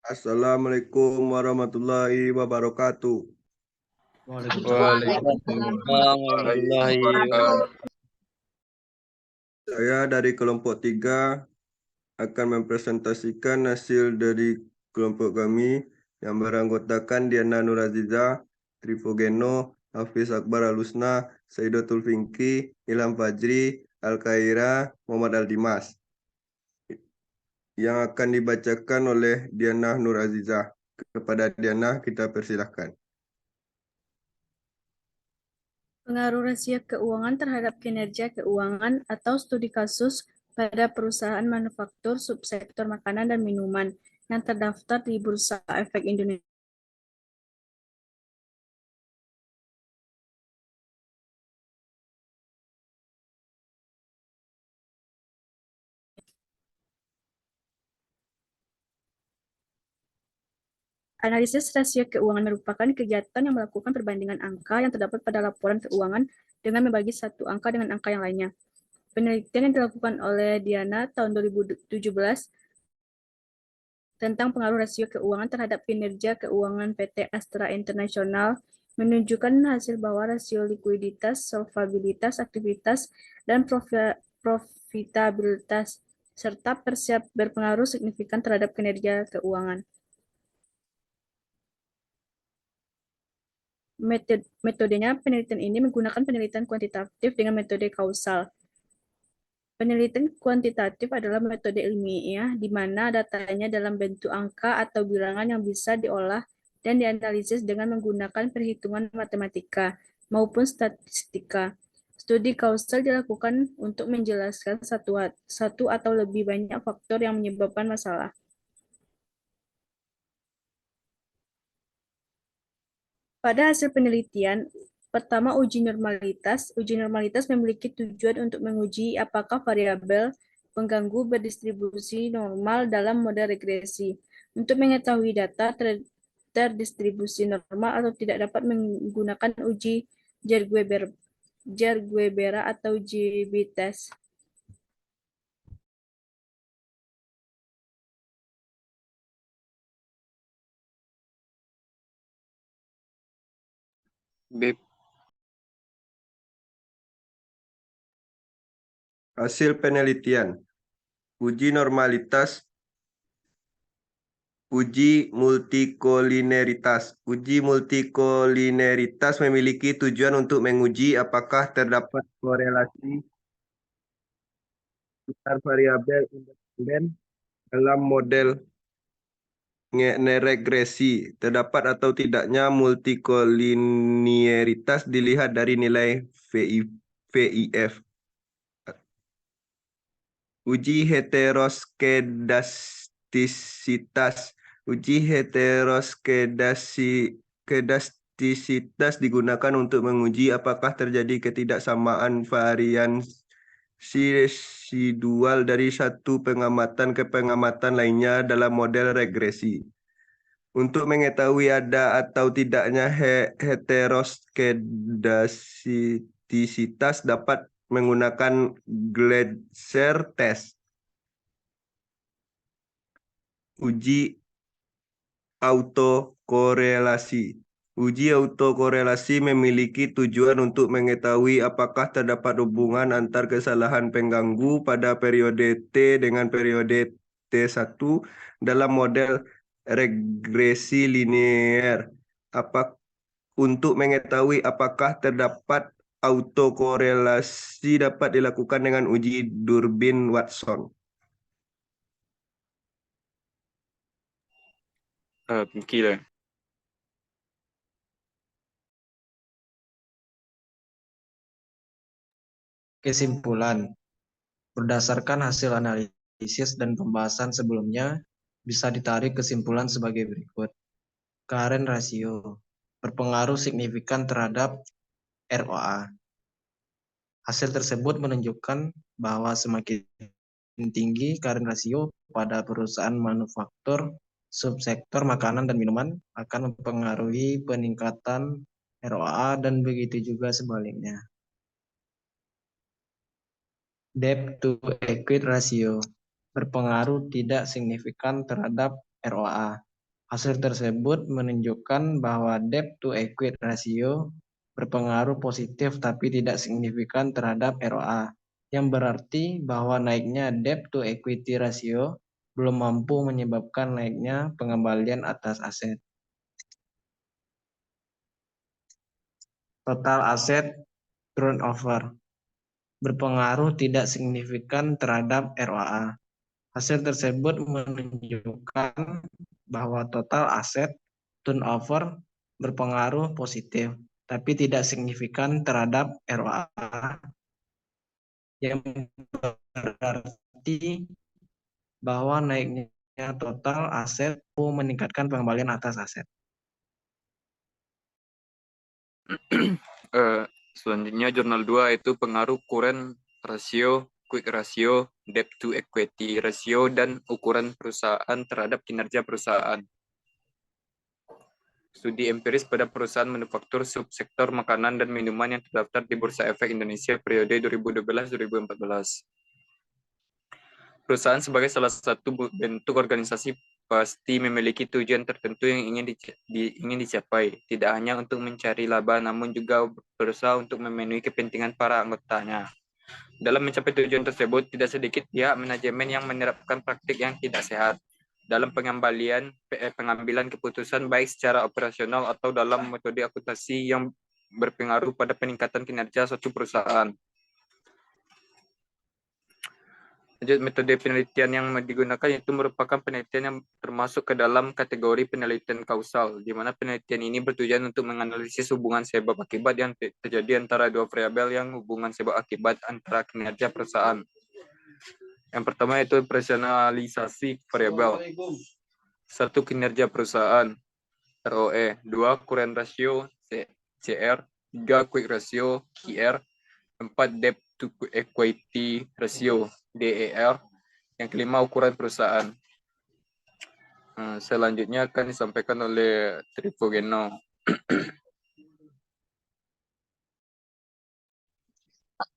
Assalamualaikum warahmatullahi wabarakatuh. Waalaikumsalam warahmatullahi wabarakatuh. Saya dari kelompok 3 akan mempresentasikan hasil dari kelompok kami yang beranggotakan Diana Nuraziza, Trifogeno, Hafiz Akbar Alusna, Saidatul Finki, Ilham Fajri, Al-Khaira, Muhammad Al-Dimas, yang akan dibacakan oleh Diana Nuraziza. Kepada Diana kita persilahkan. Pengaruh rasio keuangan terhadap kinerja keuangan atau studi kasus pada perusahaan manufaktur subsektor makanan dan minuman yang terdaftar di Bursa Efek Indonesia. Analisis rasio keuangan merupakan kegiatan yang melakukan perbandingan angka yang terdapat pada laporan keuangan dengan membagi satu angka dengan angka yang lainnya. Penelitian yang dilakukan oleh Diana tahun 2017 tentang pengaruh rasio keuangan terhadap kinerja keuangan PT Astra International menunjukkan hasil bahwa rasio likuiditas, solvabilitas, aktivitas, dan profitabilitas serta persiap berpengaruh signifikan terhadap kinerja keuangan. Metodenya, penelitian ini menggunakan penelitian kuantitatif dengan metode kausal. Penelitian kuantitatif adalah metode ilmiah di mana datanya dalam bentuk angka atau bilangan yang bisa diolah dan dianalisis dengan menggunakan perhitungan matematika maupun statistika. Studi kausal dilakukan untuk menjelaskan satu atau lebih banyak faktor yang menyebabkan masalah. Pada hasil penelitian, pertama uji normalitas. Uji normalitas memiliki tujuan untuk menguji apakah variabel pengganggu berdistribusi normal dalam model regresi. Untuk mengetahui data terdistribusi normal atau tidak dapat menggunakan uji Jar-Guebera atau GB-test. Beb. Hasil penelitian. Uji normalitas. Uji multikolineritas. Uji multikolineritas memiliki tujuan untuk menguji apakah terdapat korelasi antar variabel independen dalam model regresi. Terdapat atau tidaknya multikolinieritas dilihat dari nilai VIF. Uji heteroskedastisitas. Uji heteroskedastisitas digunakan untuk menguji apakah terjadi ketidaksamaan variansi residual dari satu pengamatan ke pengamatan lainnya dalam model regresi. Untuk mengetahui ada atau tidaknya heteroskedastisitas dapat menggunakan Gleiser test. Uji autokorelasi. Uji autokorelasi memiliki tujuan untuk mengetahui apakah terdapat hubungan antar kesalahan pengganggu pada periode T dengan periode T1 dalam model regresi linear. Untuk mengetahui apakah terdapat autokorelasi dapat dilakukan dengan uji Durbin-Watson. Gila. Kesimpulan. Berdasarkan hasil analisis dan pembahasan sebelumnya, bisa ditarik kesimpulan sebagai berikut. Current ratio berpengaruh signifikan terhadap ROA. Hasil tersebut menunjukkan bahwa semakin tinggi current ratio pada perusahaan manufaktur subsektor makanan dan minuman akan mempengaruhi peningkatan ROA dan begitu juga sebaliknya. Debt to equity ratio berpengaruh tidak signifikan terhadap ROA. Hasil tersebut menunjukkan bahwa debt to equity ratio berpengaruh positif tapi tidak signifikan terhadap ROA, yang berarti bahwa naiknya debt to equity ratio belum mampu menyebabkan naiknya pengembalian atas aset. Total aset turnover berpengaruh tidak signifikan terhadap ROA. Hasil tersebut menunjukkan bahwa total aset turnover berpengaruh positif, tapi tidak signifikan terhadap ROA, yang berarti bahwa naiknya total aset meningkatkan pengembalian atas aset. Selanjutnya jurnal 2 itu pengaruh current ratio, quick ratio, debt to equity ratio, dan ukuran perusahaan terhadap kinerja perusahaan. Studi empiris pada perusahaan manufaktur subsektor makanan dan minuman yang terdaftar di Bursa Efek Indonesia periode 2012-2014. Perusahaan sebagai salah satu bentuk organisasi pasti memiliki tujuan tertentu yang ingin dicapai, tidak hanya untuk mencari laba, namun juga berusaha untuk memenuhi kepentingan para anggotanya. Dalam mencapai tujuan tersebut, tidak sedikit pihak manajemen yang menerapkan praktik yang tidak sehat dalam pengambilan keputusan baik secara operasional atau dalam metode akuntansi yang berpengaruh pada peningkatan kinerja suatu perusahaan. Metode penelitian yang digunakan itu merupakan penelitian yang termasuk ke dalam kategori penelitian kausal, di mana penelitian ini bertujuan untuk menganalisis hubungan sebab akibat yang terjadi antara dua variabel yang hubungan sebab akibat antara kinerja perusahaan. Yang pertama itu personalisasi variabel. 1. Kinerja perusahaan ROE, 2. Current ratio CR, 3. Quick ratio QR, 4. Debt to equity ratio DER, yang kelima ukuran perusahaan. Selanjutnya akan disampaikan oleh Trifogeno.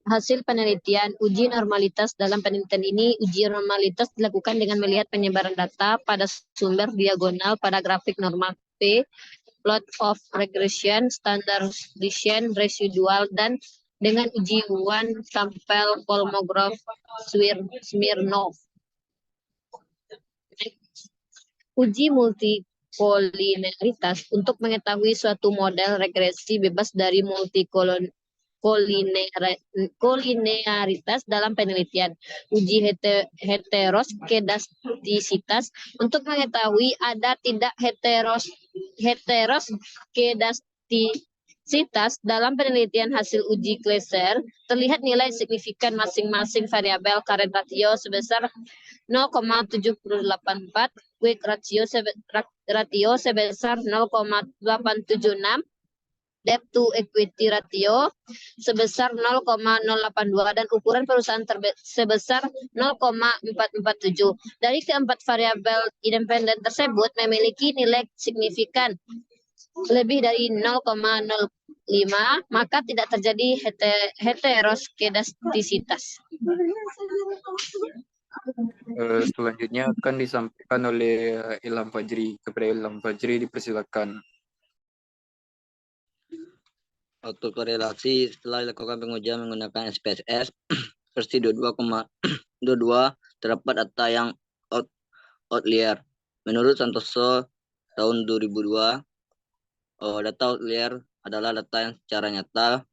Hasil penelitian, uji normalitas. Dalam penelitian ini, uji normalitas dilakukan dengan melihat penyebaran data pada sumber diagonal pada grafik normal P, plot of regression, standard deviation, residual, dan dengan uji one sampel Kolmogorov Smirnov. Uji multikolinearitas untuk mengetahui suatu model regresi bebas dari multikolinearitas dalam penelitian. Uji heteroskedastisitas untuk mengetahui ada tidak heteroskedastisitas dalam penelitian. Hasil uji Kleiser terlihat nilai signifikan masing-masing variabel current ratio sebesar 0,784, quick ratio sebesar 0,876, debt to equity ratio sebesar 0,082 dan ukuran perusahaan sebesar 0,447. Dari keempat variabel independen tersebut memiliki nilai signifikan lebih dari 0,05, maka tidak terjadi heteroskedastisitas. Selanjutnya akan disampaikan oleh Ilham Fajri. Kepada Ilham Fajri dipersilakan. Autokorelasi setelah dilakukan pengujian menggunakan SPSS versi 22,22 terdapat data yang outlier. Menurut Santoso tahun 2002, data outlier adalah data yang secara nyata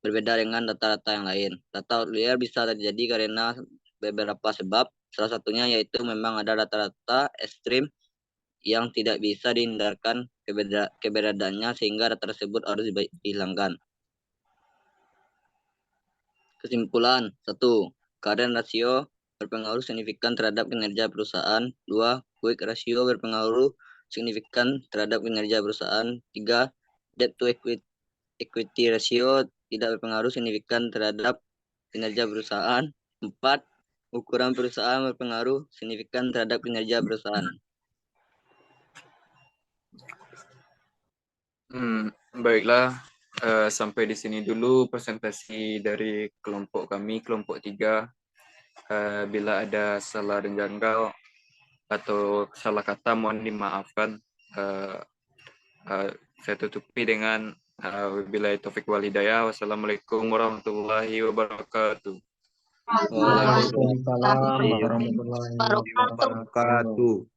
berbeda dengan data-data yang lain. Data outlier bisa terjadi karena beberapa sebab. Salah satunya yaitu memang ada data-data ekstrim yang tidak bisa dihindarkan keberadaannya sehingga data tersebut harus dihilangkan. Kesimpulan: 1. Current ratio berpengaruh signifikan terhadap kinerja perusahaan. 2. Quick ratio berpengaruh signifikan terhadap kinerja perusahaan. 3. Debt to equity ratio tidak berpengaruh signifikan terhadap kinerja perusahaan. 4. Ukuran perusahaan berpengaruh signifikan terhadap kinerja perusahaan. Baiklah, sampai di sini dulu presentasi dari kelompok kami, kelompok 3. Bila ada salah dan janggal, atau salah kata mohon dimaafkan. Saya tutupi dengan wabillahi taufik wal hidayah. Wassalamualaikum warahmatullahi wabarakatuh. Waalaikumsalam warahmatullahi Wabarakatuh. wabarakatuh. Wabarakatuh.